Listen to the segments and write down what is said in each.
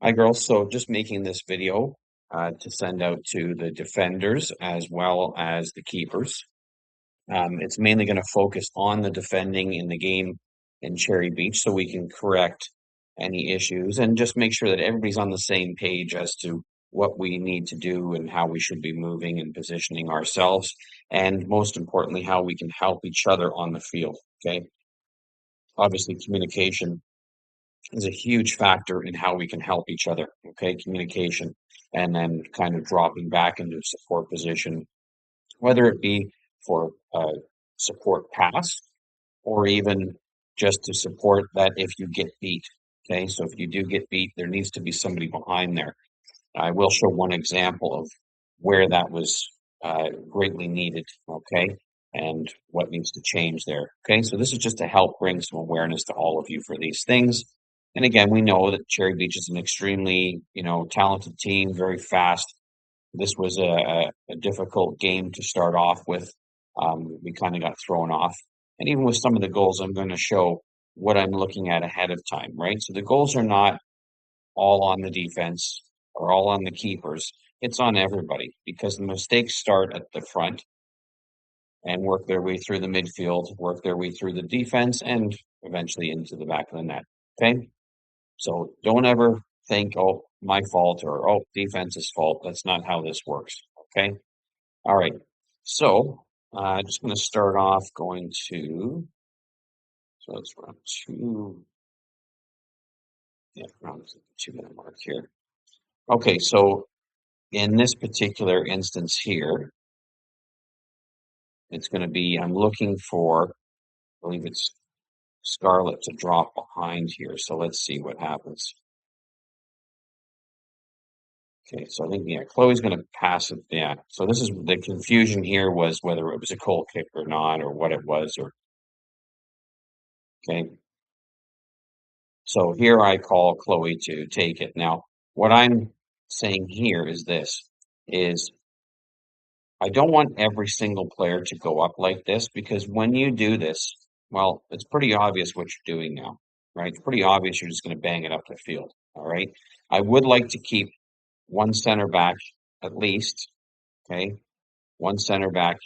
Hi, girls. So just making this video to send out to the defenders as well as the keepers. It's mainly going to focus on the defending in the game in Cherry Beach so we can correct any issues and just make sure that everybody's on the same page as to what we need to do and how we should be moving and positioning ourselves. And most importantly, how we can help each other on the field. Okay. Obviously, communication is a huge factor in how we can help each other. Okay, communication, and then kind of dropping back into a support position, whether it be for support pass or even just to support that if you get beat. Okay, so if you do get beat, there needs to be somebody behind there. I will show one example of where that was greatly needed. Okay, and what needs to change there. Okay, so this is just to help bring some awareness to all of you for these things. And again, we know that Cherry Beach is an extremely, talented team, very fast. This was a difficult game to start off with. We kind of got thrown off. And even with some of the goals, I'm going to show what I'm looking at ahead of time, right? So the goals are not all on the defense or all on the keepers. It's on everybody because the mistakes start at the front and work their way through the midfield, work their way through the defense, and eventually into the back of the net. Okay? So don't ever think, oh, my fault or oh, defense's fault. That's not how this works. Okay. All right. So just going to start off going to, so let's run two, yeah, around the 2 minute mark here. Okay. So in this particular instance here, it's going to be, I'm looking for, I believe it's Scarlett to drop behind here. So let's see what happens. Okay, so I think, yeah, Chloe's going to pass it. Yeah, so this is the confusion here was whether it was a goal kick or not, or what it was, or okay. So here I call Chloe to take it. Now, what I'm saying here is this, is I don't want every single player to go up like this because when you do this, well, it's pretty obvious what you're doing now, right? It's pretty obvious you're just going to bang it up the field, all right? I would like to keep one center back at least, okay? One center back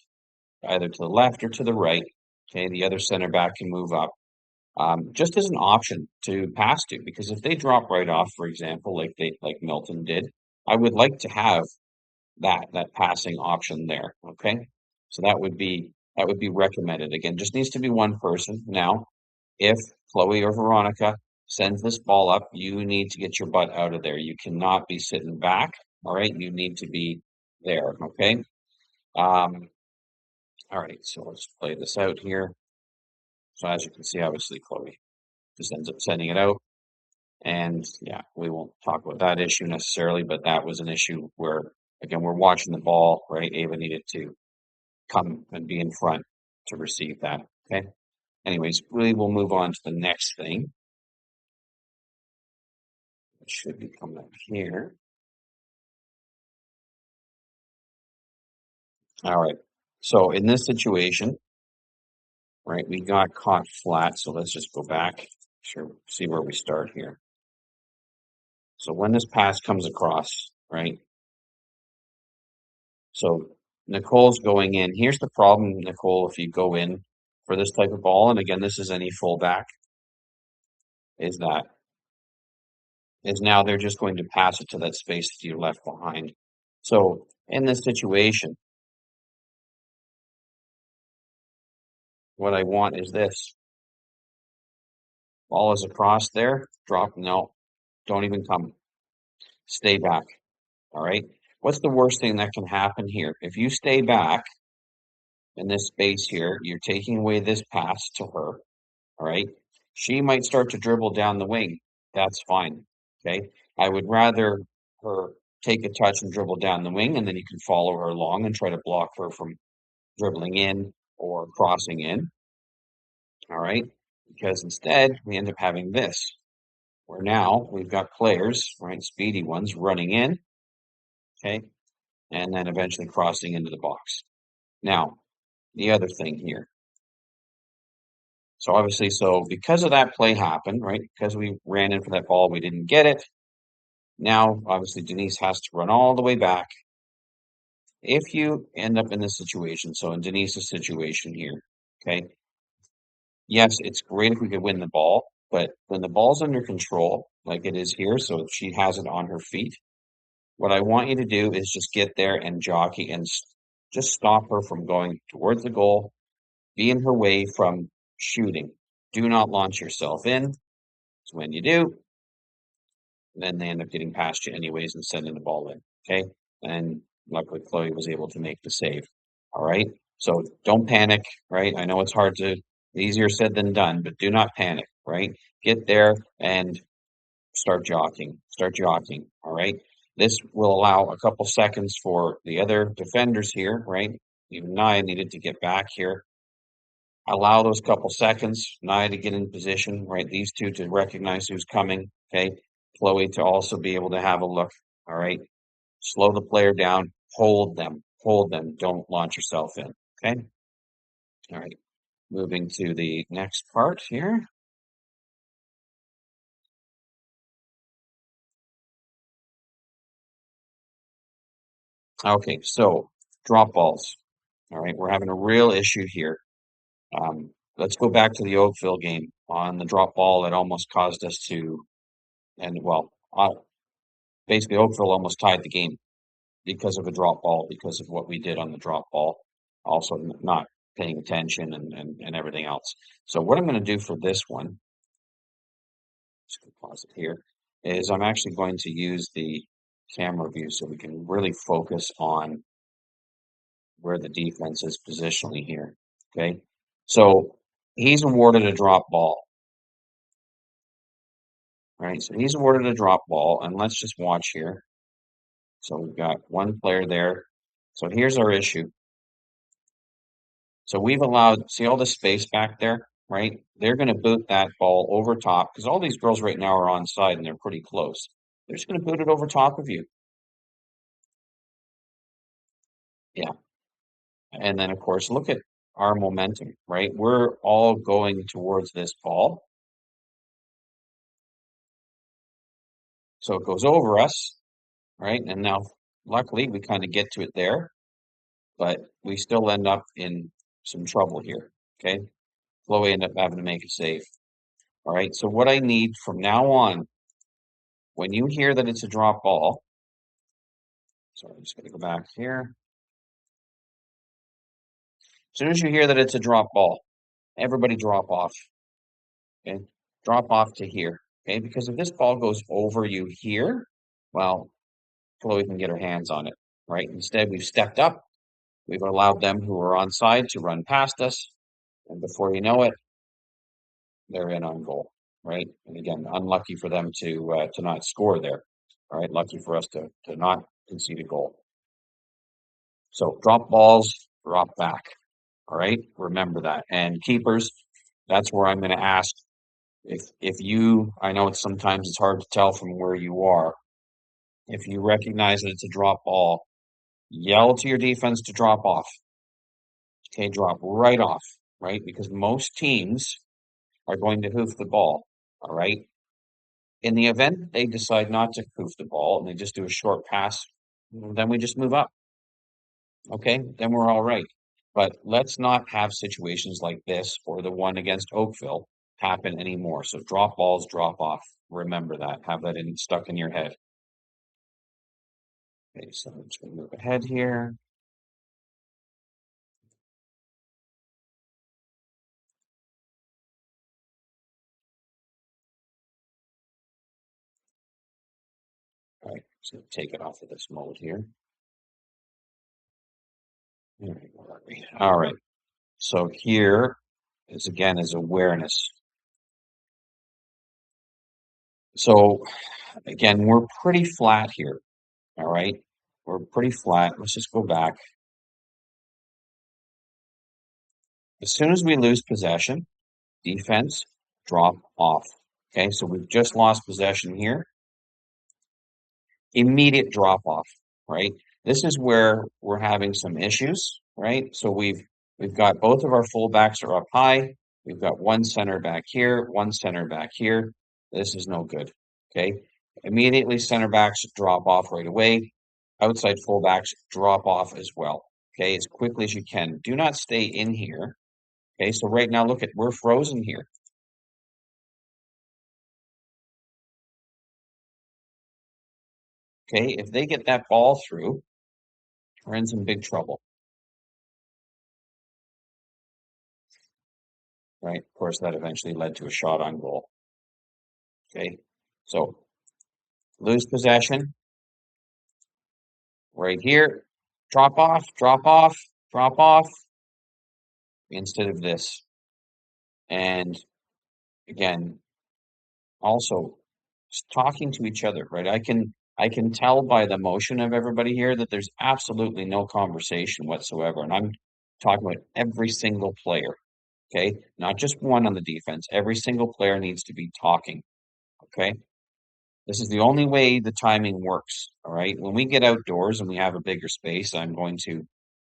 either to the left or to the right. Okay, the other center back can move up, just as an option to pass to. Because if they drop right off, for example, like Milton did, I would like to have that passing option there. Okay, so that would be recommended. Again, just needs to be one person. Now, if Chloe or Veronica sends this ball up, you need to get your butt out of there. You cannot be sitting back. All right, you need to be there. Okay. Um, all right, so let's play this out here. So as you can see, obviously Chloe just ends up sending it out. And yeah, we won't talk about that issue necessarily, but that was an issue where, again, we're watching the ball, right? Ava needed to come and be in front to receive that. Okay. Anyways, we will move on to the next thing. It should be coming up here. All right. So in this situation, right, we got caught flat. So let's just go back, sure, see where we start here. So when this pass comes across, right? So Nicole's going in. Here's the problem, Nicole, if you go in for this type of ball, and again, this is any fullback, is that is now they're just going to pass it to that space that you left behind. So in this situation, what I want is this. Ball is across there, drop, no, don't even come. Stay back. All right. What's the worst thing that can happen here? If you stay back in this space here, you're taking away this pass to her. All right. She might start to dribble down the wing. That's fine. Okay. I would rather her take a touch and dribble down the wing, and then you can follow her along and try to block her from dribbling in or crossing in. All right. Because instead, we end up having this, where now we've got players, right, speedy ones, running in. Okay. And then eventually crossing into the box. Now, the other thing here. So obviously, so because of that play happened, right? Because we ran in for that ball, we didn't get it. Now, obviously, Denise has to run all the way back. If you end up in this situation, so in Denise's situation here, okay, yes, it's great if we could win the ball, but when the ball's under control, like it is here, so she has it on her feet, what I want you to do is just get there and jockey and just stop her from going towards the goal, be in her way from shooting. Do not launch yourself in. So when you do, then they end up getting past you anyways and sending the ball in. Okay. And luckily Chloe was able to make the save. All right. So don't panic, right? I know it's hard to easier said than done, but do not panic, right? Get there and start jockeying. Start jockeying. All right. This will allow a couple seconds for the other defenders here, right? Even Nia needed to get back here. Allow those couple seconds, Nia to get in position, right? These two to recognize who's coming, okay? Chloe to also be able to have a look, all right? Slow the player down, hold them, don't launch yourself in, okay? All right, moving to the next part here. Okay, so drop balls, all right? We're having a real issue here. Let's go back to the Oakville game on the drop ball that almost caused us to, and well, basically Oakville almost tied the game because of a drop ball, because of what we did on the drop ball, also not paying attention and everything else. So what I'm going to do for this one, just gonna pause it here, is I'm actually going to use the camera view so we can really focus on where the defense is positionally here. Okay, so he's awarded a drop ball, right? So he's awarded a drop ball, and let's just watch here. So we've got one player there. So here's our issue. So we've allowed, see all the space back there, right? They're going to boot that ball over top because all these girls right now are on side and they're pretty close. They're just going to boot it over top of you. Yeah. And then, of course, look at our momentum, right? We're all going towards this ball. So it goes over us, right? And now, luckily, we kind of get to it there, but we still end up in some trouble here, okay? Chloe ended up having to make a save. All right. So what I need from now on, when you hear that it's a drop ball, so I'm just going to go back here. As soon as you hear that it's a drop ball, everybody drop off. Okay, drop off to here. Okay, because if this ball goes over you here, well, Chloe can get her hands on it, right? Instead, we've stepped up. We've allowed them who are on side to run past us, and before you know it, they're in on goal, right? And again, unlucky for them to not score there. All right, lucky for us to not concede a goal. So drop balls, drop back. All right, remember that. And keepers, that's where I'm going to ask if you. I know it's sometimes it's hard to tell from where you are. If you recognize that it's a drop ball, yell to your defense to drop off. Okay, drop right off, right? Because most teams are going to hoof the ball. All right. In the event they decide not to hoof the ball and they just do a short pass, then we just move up. Okay, then we're all right. But let's not have situations like this or the one against Oakville happen anymore. So drop balls, drop off. Remember that. Have that stuck in your head. Okay, so I'm just going to move ahead here. All right, so take it off of this mode here. All right, where are we? All right. So here is again is awareness. So again, we're pretty flat here. All right. We're pretty flat. Let's just go back. As soon as we lose possession, defense, drop off. Okay, so we've just lost possession here. Immediate drop off, right? This is where we're having some issues, right? So we've got both of our fullbacks are up high. We've got one center back here, one center back here. This is no good. Okay. Immediately, center backs drop off right away. Outside fullbacks drop off as well. Okay, as quickly as you can. Do not stay in here. Okay, so right now, look at, we're frozen here. Okay, if they get that ball through, we're in some big trouble. Right, of course, that eventually led to a shot on goal. Okay, so lose possession right here. Drop off, drop off, drop off instead of this. And again, also just talking to each other, right? I can tell by the motion of everybody here that there's absolutely no conversation whatsoever. And I'm talking about every single player, okay? Not just one on the defense. Every single player needs to be talking, okay? This is the only way the timing works, all right? When we get outdoors and we have a bigger space, I'm going to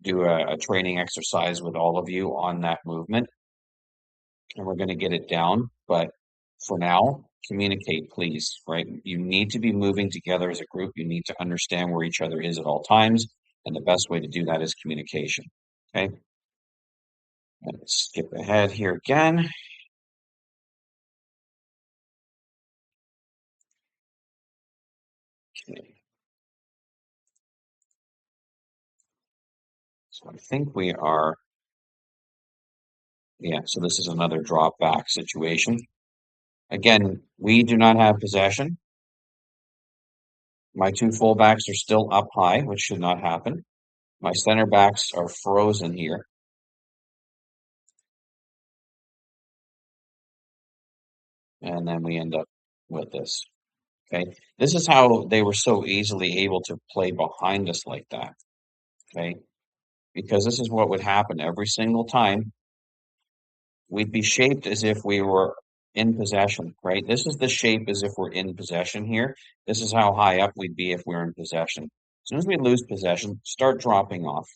do a training exercise with all of you on that movement, and we're going to get it down. But for now, communicate, please, right? You need to be moving together as a group. You need to understand where each other is at all times. And the best way to do that is communication. Okay. Let's skip ahead here again. Okay. So I think we are, yeah, so this is another drop back situation. Again, we do not have possession. My two fullbacks are still up high, which should not happen. My center backs are frozen here. And then we end up with this. Okay. This is how they were so easily able to play behind us like that. Okay. Because this is what would happen every single time. We'd be shaped as if we were in possession, right? This is the shape as if we're in possession here. This is how high up we'd be if we're in possession. As soon as we lose possession, start dropping off.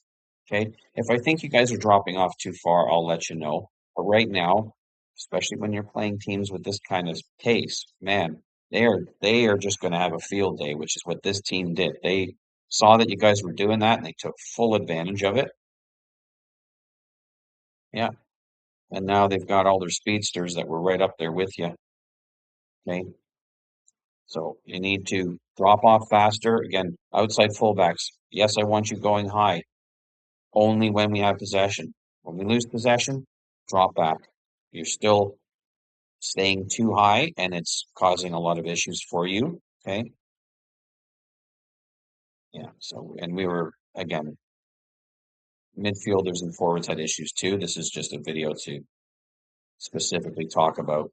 Okay. If I think you guys are dropping off too far, I'll let you know. But right now, especially when you're playing teams with this kind of pace, man, they are just going to have a field day, which is what this team did. They saw that you guys were doing that and they took full advantage of it. Yeah. And now they've got all their speedsters that were right up there with you. Okay. So you need to drop off faster. Again, outside fullbacks. Yes, I want you going high only when we have possession. When we lose possession, drop back. You're still staying too high and it's causing a lot of issues for you. Okay. Yeah. So, and we were, again, midfielders and forwards had issues too. This is just a video to specifically talk about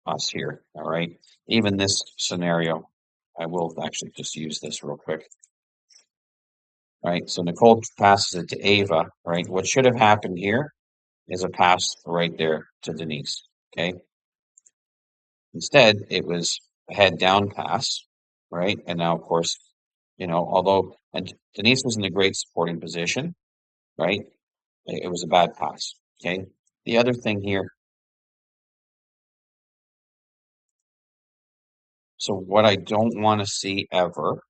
us here. All right. Even this scenario, I will actually just use this real quick. All right. So Nicole passes it to Ava. Right. What should have happened here is a pass right there to Denise. Okay. Instead, it was a head down pass. Right. And now, of course, although and Denise was in a great supporting position, right? It was a bad pass. Okay. The other thing here, so what I don't want to see ever,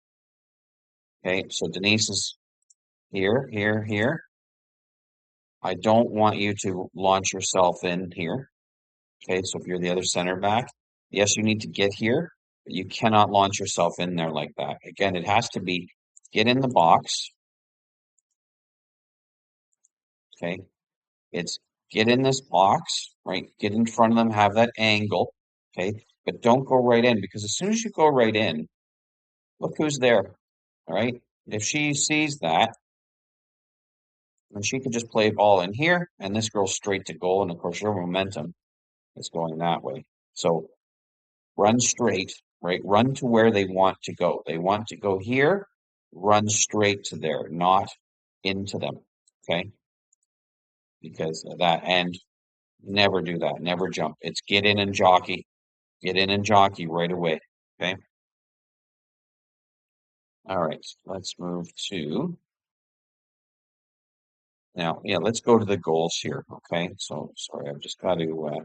okay, so Denise is here, here, here. I don't want you to launch yourself in here. Okay, so if you're the other center back, yes, you need to get here, but you cannot launch yourself in there like that. Again, it has to be get in the box. Okay, it's get in this box, right? Get in front of them, have that angle. Okay, but don't go right in because as soon as you go right in, look who's there. All right. If she sees that, then she could just play ball in here, and this goes straight to goal. And of course, your momentum is going that way. So run straight, right? Run to where they want to go. They want to go here, run straight to there, not into them. Okay. Because of that, and never do that. Never jump. It's get in and jockey. Get in and jockey right away. Okay. All right. Let's move to now. Yeah, let's go to the goals here. Okay. So sorry, I've just got to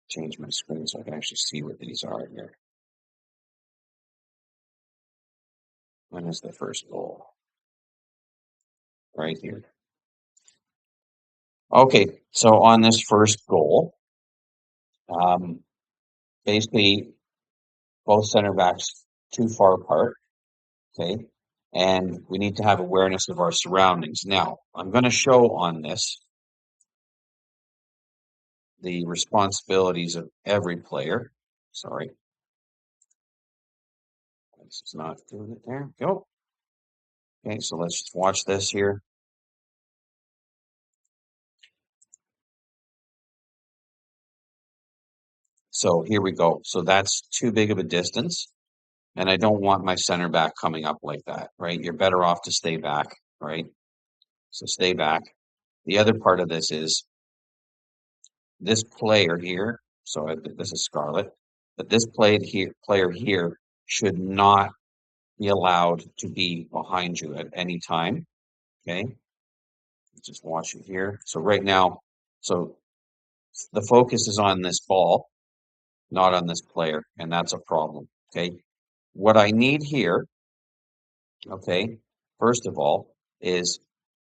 change my screen so I can actually see what these are here. When is the first goal? Right here. Okay, so on this first goal, basically both center backs too far apart. Okay, and we need to have awareness of our surroundings. Now, I'm going to show on this the responsibilities of every player. Sorry, this is not doing it there. Go. Okay, so let's just watch this here. So here we go. So that's too big of a distance, and I don't want my center back coming up like that, right? You're better off to stay back, right? So stay back. The other part of this is this player here. So this is Scarlett, but this player here should not be allowed to be behind you at any time. Okay, just watch it here. So right now, so the focus is on this ball, not on this player, and that's a problem. Okay, what I need here, okay, first of all, is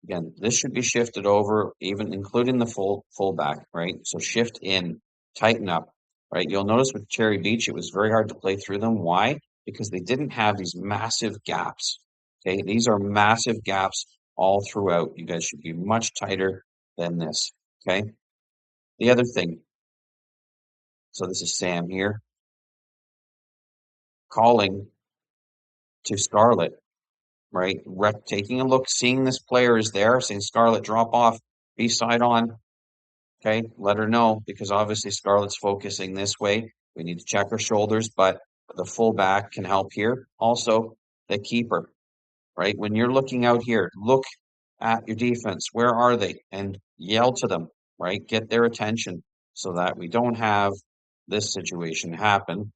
again, this should be shifted over, even including the fullback, right? So shift in, tighten up, right? You'll notice with Cherry Beach, it was very hard to play through them. Why? Because they didn't have these massive gaps. Okay, these are massive gaps all throughout. You guys should be much tighter than this. Okay. The other thing, so this is Sam here calling to Scarlett, right? Taking a look, seeing this player is there, saying Scarlett, drop off, be side on. Okay, let her know because obviously Scarlett's focusing this way. We need to check her shoulders, but the fullback can help here. Also, the keeper, right? When you're looking out here, look at your defense. Where are they? And yell to them, right? Get their attention so that we don't have this situation happen.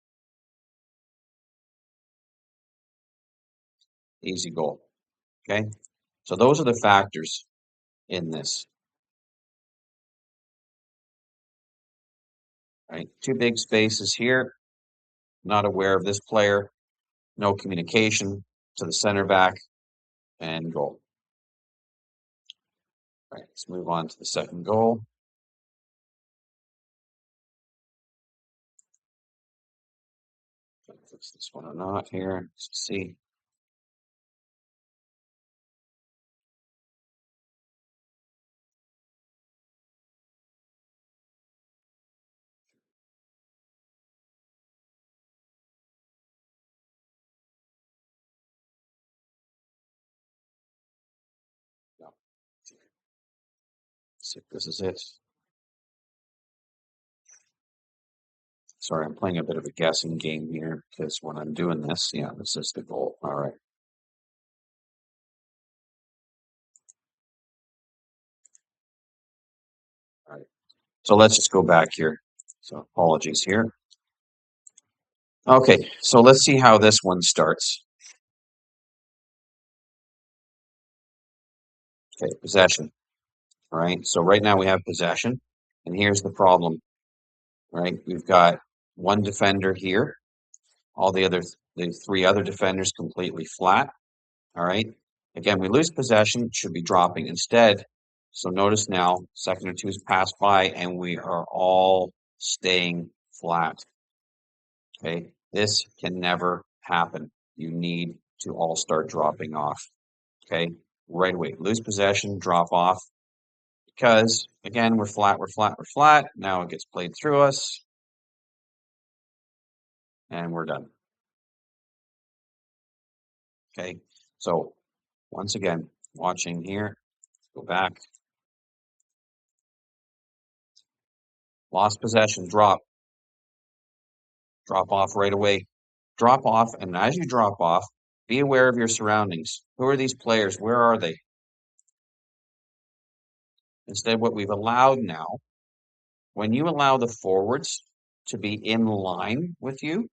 Easy goal. Okay, so those are the factors in this, right? Two big spaces here. Not aware of this player. No communication to the center back and goal. All right, let's move on to the second goal. Fix this one or not here. Let's see. No. See if this is it. Sorry, I'm playing a bit of a guessing game here because when I'm doing this, yeah, this is the goal. All right. All right. So let's just go back here. So apologies here. Okay, so let's see how this one starts. Okay, possession. All right. So right now we have possession. And here's the problem, right? We've got one defender here, all the three other defenders completely flat. All right. Again, we lose possession, should be dropping instead. So notice now, second or two is passed by, and we are all staying flat. Okay. This can never happen. You need to all start dropping off. Okay. Right away. Lose possession, drop off. Because again, we're flat, we're flat, we're flat. Now it gets played through us. And we're done. Okay. So once again, watching here, go back. Lost possession, drop. Drop off right away. Drop off, and as you drop off, be aware of your surroundings. Who are these players? Where are they? Instead, what we've allowed now, when you allow the forwards to be in line with you,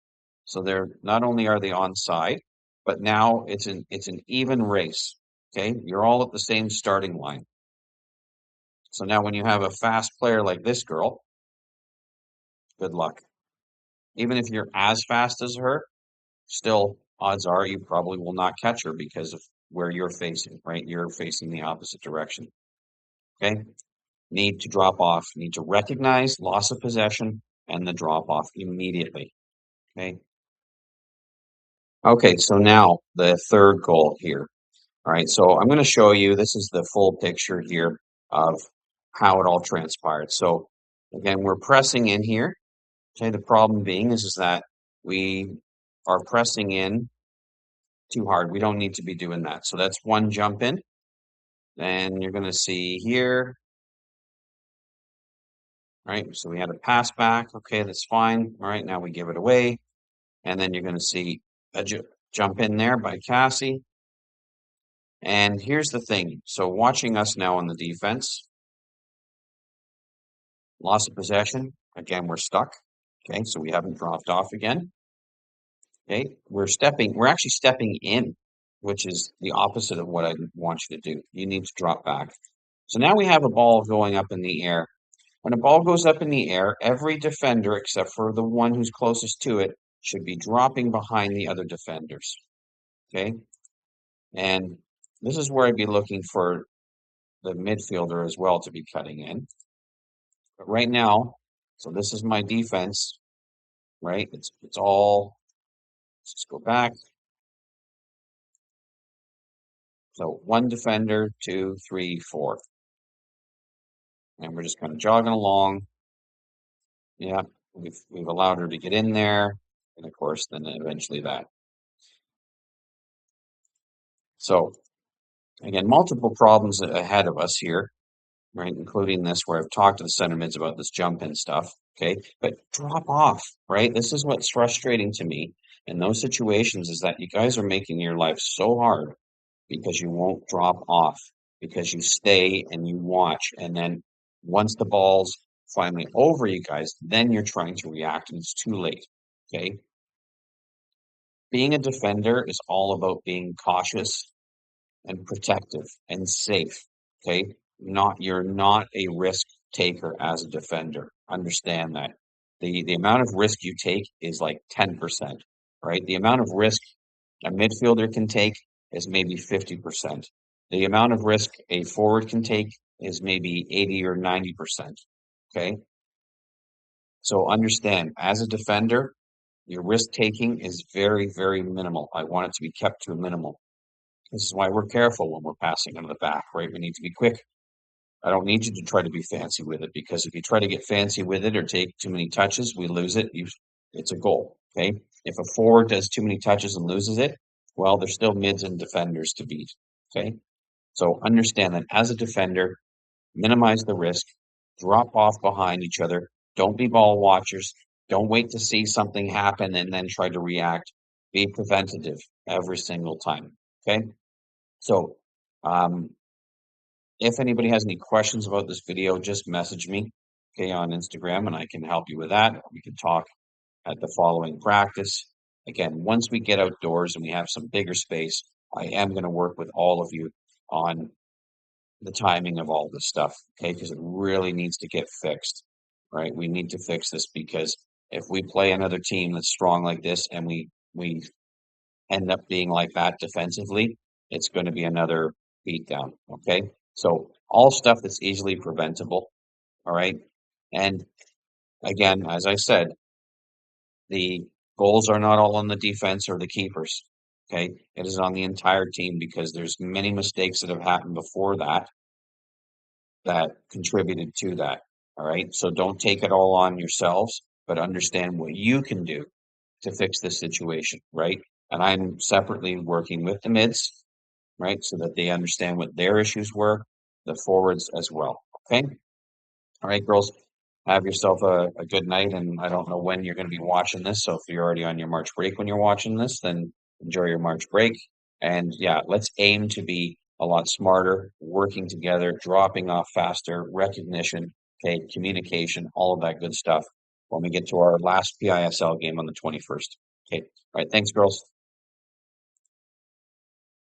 so they're not only are they on side, but now it's an even race. Okay, you're all at the same starting line. So now when you have a fast player like this girl, good luck. Even if you're as fast as her, still odds are you probably will not catch her because of where you're facing, right? You're facing the opposite direction. Okay. Need to drop off. Need to recognize loss of possession and the drop off immediately. Okay. Okay. So now the third goal here. All right. So I'm going to show you, this is the full picture here of how it all transpired. So again, we're pressing in here. Okay. The problem being is that we are pressing in too hard. We don't need to be doing that. So that's one jump in. Then you're going to see here, right? So we had a pass back. Okay, that's fine. All right, now we give it away. And then you're going to see a jump in there by Cassie. And here's the thing. So watching us now on the defense, loss of possession. Again, we're stuck. Okay, so we haven't dropped off again. Okay, we're actually stepping in, which is the opposite of what I want you to do. You need to drop back. So now we have a ball going up in the air. When a ball goes up in the air, every defender, except for the one who's closest to it, should be dropping behind the other defenders. Okay? And this is where I'd be looking for the midfielder as well to be cutting in. But right now, so this is my defense, right? It's all, let's just go back. So one defender, 2, 3, 4. And we're just kind of jogging along. Yeah, we've allowed her to get in there. And of course, then eventually that. So again, multiple problems ahead of us here, right? Including this where I've talked to the center mids about this jump in stuff. Okay. But drop off, right? This is what's frustrating to me in those situations is that you guys are making your life so hard because you won't drop off, because you stay and you watch. And then once the ball's finally over you guys, then you're trying to react and it's too late. Okay. Being a defender is all about being cautious and protective and safe. Okay. You're not a risk taker as a defender. Understand that. The amount of risk you take is like 10%, right? The amount of risk a midfielder can take is maybe 50%. The amount of risk a forward can take is maybe 80 or 90%. Okay. So understand, as a defender, your risk taking is very, very minimal. I want it to be kept to a minimal. This is why we're careful when we're passing into the back, right? We need to be quick. I don't need you to try to be fancy with it because if you try to get fancy with it or take too many touches, we lose it. It's a goal, okay? If a forward does too many touches and loses it, well, there's still mids and defenders to beat, okay? So understand that as a defender, minimize the risk, drop off behind each other. Don't be ball watchers. Don't wait to see something happen and then try to react. Be preventative every single time, okay? So, if anybody has any questions about this video, just message me, okay, on Instagram, and I can help you with that. We can talk at the following practice. Again, once we get outdoors and we have some bigger space, I am going to work with all of you on the timing of all this stuff, okay, because it really needs to get fixed, right? We need to fix this because if we play another team that's strong like this and we end up being like that defensively, it's going to be another beatdown. Okay. So all stuff that's easily preventable. All right. And again, as I said, the goals are not all on the defense or the keepers. Okay. It is on the entire team because there's many mistakes that have happened before that contributed to that. All right. So don't take it all on yourselves, but understand what you can do to fix this situation. Right. And I'm separately working with the mids, right? So that they understand what their issues were, the forwards as well. Okay. All right, girls, have yourself a good night. And I don't know when you're going to be watching this. So if you're already on your March break when you're watching this, then enjoy your March break. And yeah, let's aim to be a lot smarter, working together, dropping off faster, recognition, okay, communication, all of that good stuff when we get to our last PISL game on the 21st. Okay. All right. Thanks, girls.